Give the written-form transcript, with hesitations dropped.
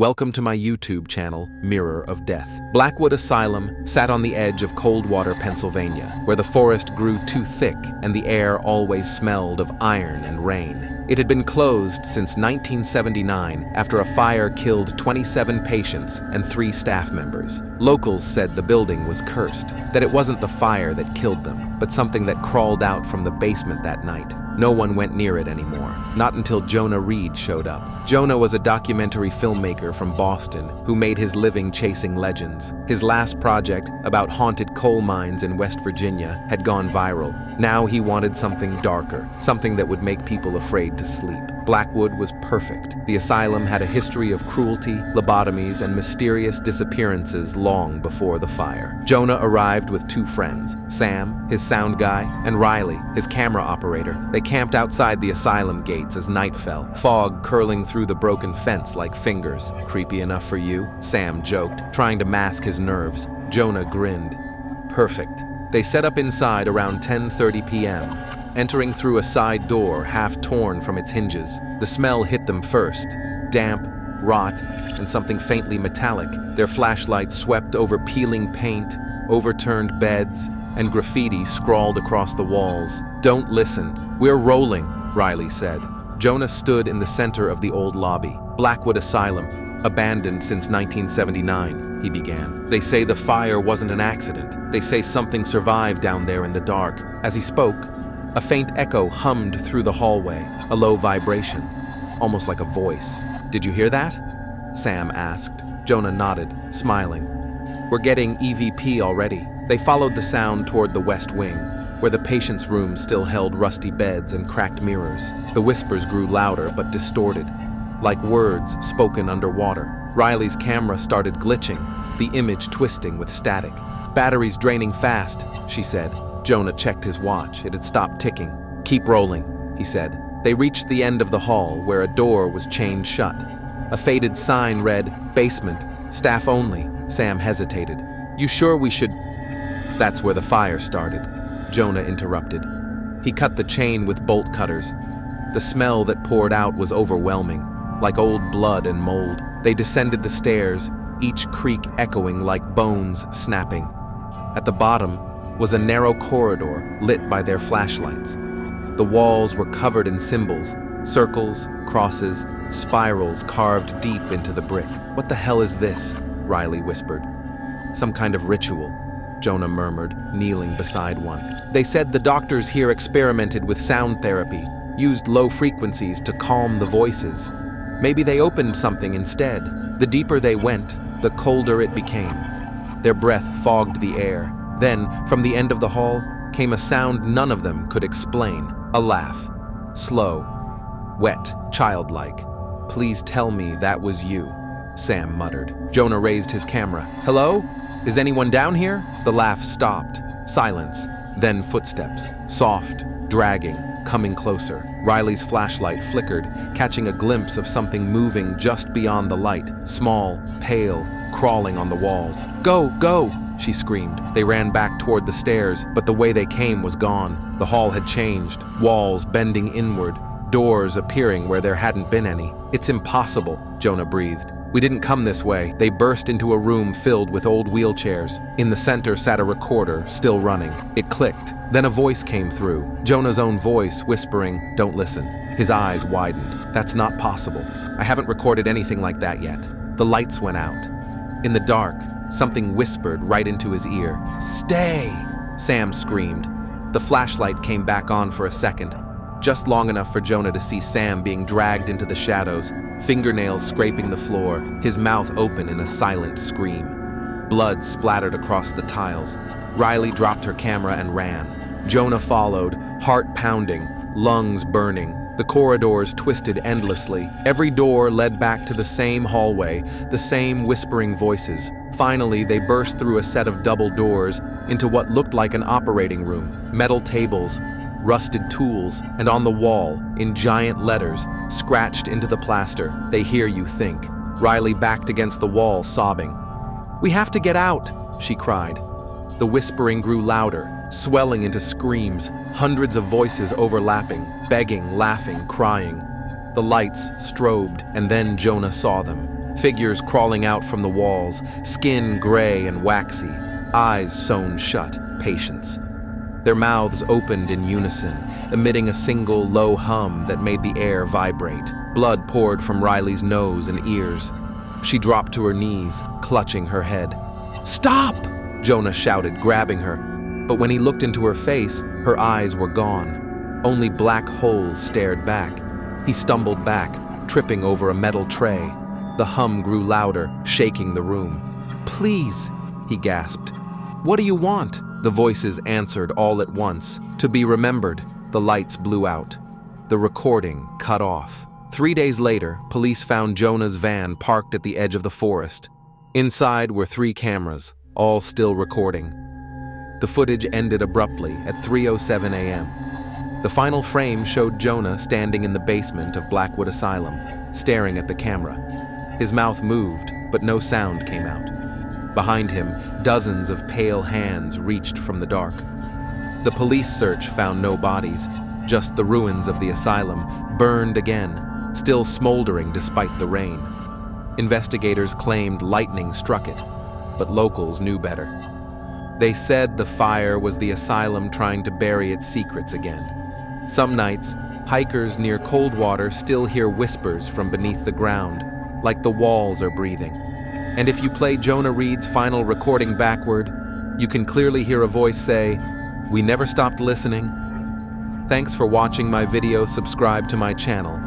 Welcome to my YouTube channel, Mirror of Death. Blackwood Asylum sat on the edge of Coldwater, Pennsylvania, where the forest grew too thick and the air always smelled of iron and rain. It had been closed since 1979 after a fire killed 27 patients and 3 staff members. Locals said the building was cursed, that it wasn't the fire that killed them, but something that crawled out from the basement that night. No one went near it anymore, not until Jonah Reed showed up. Jonah was a documentary filmmaker from Boston who made his living chasing legends. His last project, about haunted coal mines in West Virginia, had gone viral. Now he wanted something darker, something that would make people afraid to sleep. Blackwood was perfect. The asylum had a history of cruelty, lobotomies, and mysterious disappearances long before the fire. Jonah arrived with 2 friends, Sam, his sound guy, and Riley, his camera operator. They camped outside the asylum gates as night fell, fog curling through the broken fence like fingers. "Creepy enough for you?" Sam joked, trying to mask his nerves. Jonah grinned. "Perfect." They set up inside around 10:30 p.m., entering through a side door half torn from its hinges. The smell hit them first, damp, rot, and something faintly metallic. Their flashlights swept over peeling paint, overturned beds, and graffiti scrawled across the walls. "Don't listen. We're rolling," Riley said. Jonah stood in the center of the old lobby. "Blackwood Asylum, abandoned since 1979, he began. "They say the fire wasn't an accident. They say something survived down there in the dark." As he spoke, a faint echo hummed through the hallway, a low vibration, almost like a voice. "Did you hear that?" Sam asked. Jonah nodded, smiling. "We're getting EVP already." They followed the sound toward the west wing, where the patients' room still held rusty beds and cracked mirrors. The whispers grew louder but distorted, like words spoken underwater. Riley's camera started glitching, the image twisting with static. "Batteries draining fast," she said. Jonah checked his watch. It had stopped ticking. "Keep rolling," he said. They reached the end of the hall, where a door was chained shut. A faded sign read, "Basement, staff only." Sam hesitated. "You sure we should—" "That's where the fire started," Jonah interrupted. He cut the chain with bolt cutters. The smell that poured out was overwhelming, like old blood and mold. They descended the stairs, each creak echoing like bones snapping. At the bottom was a narrow corridor lit by their flashlights. The walls were covered in symbols, circles, crosses, spirals carved deep into the brick. "What the hell is this?" Riley whispered. "Some kind of ritual," Jonah murmured, kneeling beside one. "They said the doctors here experimented with sound therapy, used low frequencies to calm the voices. Maybe they opened something instead." The deeper they went, the colder it became. Their breath fogged the air. Then, from the end of the hall, came a sound none of them could explain. A laugh. Slow, wet, childlike. "Please tell me that was you," Sam muttered. Jonah raised his camera. "Hello? Is anyone down here?" The laugh stopped. Silence. Then footsteps. Soft, dragging, coming closer. Riley's flashlight flickered, catching a glimpse of something moving just beyond the light. Small, pale, crawling on the walls. "Go, go!" she screamed. They ran back toward the stairs, but the way they came was gone. The hall had changed, walls bending inward, doors appearing where there hadn't been any. "It's impossible," Jonah breathed. "We didn't come this way." They burst into a room filled with old wheelchairs. In the center sat a recorder, still running. It clicked. Then a voice came through, Jonah's own voice, whispering, "Don't listen." His eyes widened. "That's not possible. I haven't recorded anything like that yet." The lights went out. In the dark, something whispered right into his ear. "Stay!" Sam screamed. The flashlight came back on for a second, just long enough for Jonah to see Sam being dragged into the shadows, fingernails scraping the floor, his mouth open in a silent scream. Blood splattered across the tiles. Riley dropped her camera and ran. Jonah followed, heart pounding, lungs burning. The corridors twisted endlessly. Every door led back to the same hallway, the same whispering voices. Finally, they burst through a set of double doors into what looked like an operating room. Metal tables, rusted tools, and on the wall, in giant letters, scratched into the plaster, "They hear you think." Riley backed against the wall, sobbing. "We have to get out," she cried. The whispering grew louder, swelling into screams, hundreds of voices overlapping, begging, laughing, crying. The lights strobed, and then Jonah saw them. Figures crawling out from the walls, skin gray and waxy, eyes sewn shut, patience. Their mouths opened in unison, emitting a single low hum that made the air vibrate. Blood poured from Riley's nose and ears. She dropped to her knees, clutching her head. "Stop!" Jonah shouted, grabbing her. But when he looked into her face, her eyes were gone. Only black holes stared back. He stumbled back, tripping over a metal tray. The hum grew louder, shaking the room. "Please," he gasped. "What do you want?" The voices answered all at once. To be remembered. The lights blew out. The recording cut off. 3 days later, police found Jonah's van parked at the edge of the forest. Inside were 3 cameras, all still recording. The footage ended abruptly at 3:07 a.m. The final frame showed Jonah standing in the basement of Blackwood Asylum, staring at the camera. His mouth moved, but no sound came out. Behind him, dozens of pale hands reached from the dark. The police search found no bodies, just the ruins of the asylum, burned again, still smoldering despite the rain. Investigators claimed lightning struck it, but locals knew better. They said the fire was the asylum trying to bury its secrets again. Some nights, hikers near Coldwater still hear whispers from beneath the ground, like the walls are breathing. And if you play Jonah Reed's final recording backward, you can clearly hear a voice say, "We never stopped listening." Thanks for watching my video. Subscribe to my channel.